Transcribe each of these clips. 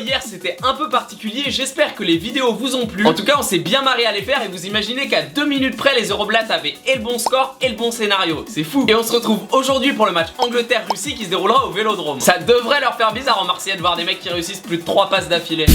hier c'était un peu particulier, j'espère que les vidéos vous ont plu. En tout cas on s'est bien marré à les faire et vous imaginez qu'à 2 minutes près les Euroblasts avaient et le bon score et le bon scénario. C'est fou. Et on se retrouve aujourd'hui pour le match Angleterre-Russie qui se déroulera au Vélodrome. Ça devrait leur faire bizarre en Marseillais de voir des mecs qui réussissent plus de 3 passes d'affilée.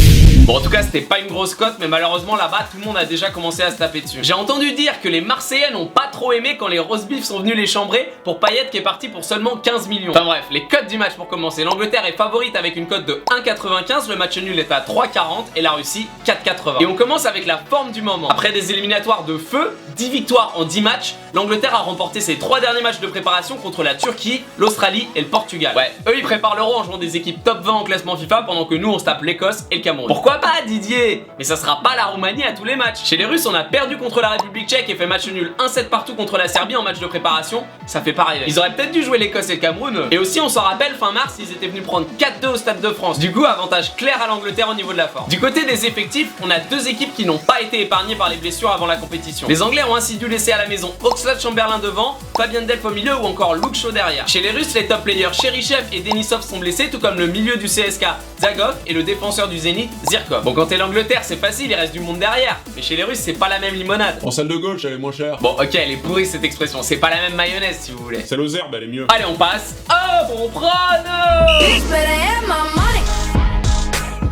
Bon en tout cas c'était pas une grosse cote, mais malheureusement là-bas tout le monde a déjà commencé à se taper dessus. J'ai entendu dire que les Marseillais n'ont pas trop aimé quand les Rosebifs sont venus les chambrer pour Payet qui est parti pour seulement 15 millions. Enfin bref, les cotes du match pour commencer. L'Angleterre est favorite avec une cote de 1,95, le match nul est à 3,40 et la Russie 4,80. Et on commence avec la forme du moment. Après des éliminatoires de feu, 10 victoires en 10 matchs, l'Angleterre a remporté ses 3 derniers matchs de préparation contre la Turquie, l'Australie et le Portugal. Ouais, eux ils préparent l'Euro en jouant des équipes top 20 en classement FIFA pendant que nous on se tape l'Écosse et le Cameroun. Pourquoi pas Didier? Mais ça sera pas la Roumanie à tous les matchs. Chez les Russes on a perdu contre la République tchèque et fait match nul 1-7 partout contre la Serbie en match de préparation, ça fait pas rêver. Ils auraient peut-être dû jouer l'Écosse et le Cameroun. Et aussi on s'en rappelle, fin mars ils étaient venus prendre 4-2 au Stade de France. Du coup avantage clair à l'Angleterre au niveau de la forme. Du côté des effectifs, on a 2 équipes qui n'ont pas été épargnées par les blessures avant la compétition. Les Anglais ont ainsi dû laisser à la maison Oxlade-Chamberlain devant, Fabien Delph au milieu ou encore Luke Shaw derrière. Chez les Russes, les top players Cherichev et Denisov sont blessés, tout comme le milieu du CSK Zagov et le défenseur du Zénith Zirkov. Bon, quand t'es l'Angleterre c'est facile, il reste du monde derrière. Mais chez les Russes c'est pas la même limonade. En salle de gauche elle est moins chère. Bon ok, elle est pourrie cette expression, c'est pas la même mayonnaise si vous voulez. Celle aux herbes elle est mieux. Allez on passe. Oh bon prône.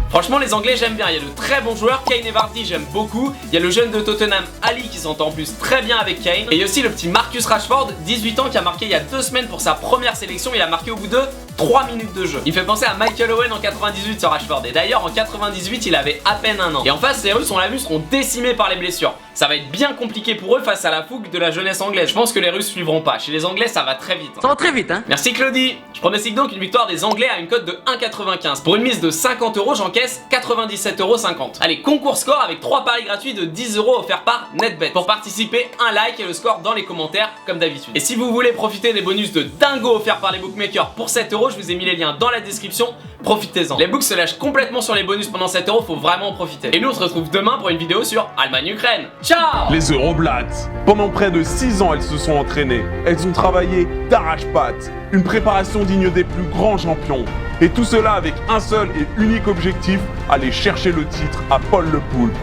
Franchement les Anglais j'aime bien, il y a de très bons joueurs, Kane et Vardy j'aime beaucoup, il y a le jeune de Tottenham Ali qui s'entend en plus très bien avec Kane, et il y a aussi le petit Marcus Rashford, 18 ans qui a marqué il y a 2 semaines pour sa première sélection, il a marqué au bout de 3 minutes de jeu. Il fait penser à Michael Owen en 98 sur Rashford, et d'ailleurs en 98 il avait à peine 1 an. Et en face les Russes on l'a vu seront décimés par les blessures. Ça va être bien compliqué pour eux face à la fougue de la jeunesse anglaise. Je pense que les Russes suivront pas, chez les Anglais ça va très vite. Ça va très vite hein. Merci Claudie. Je pronostique donc une victoire des Anglais à une cote de 1,95. Pour une mise de 50 €, j'encaisse 97,50 €. Allez, concours score avec 3 paris gratuits de 10 € offerts par NetBet. Pour participer, un like et le score dans les commentaires comme d'habitude. Et si vous voulez profiter des bonus de dingo offerts par les bookmakers pour 7 €, je vous ai mis les liens dans la description. Profitez-en. Les books se lâchent complètement sur les bonus pendant 7 €, faut vraiment en profiter. Et nous on se retrouve demain pour une vidéo sur Allemagne-Ukraine. Ciao. Les Euroblasts. Pendant près de 6 ans, elles se sont entraînées. Elles ont travaillé d'arrache-patte. Une préparation digne des plus grands champions. Et tout cela avec un seul et unique objectif, aller chercher le titre à Paul Le Poulpe.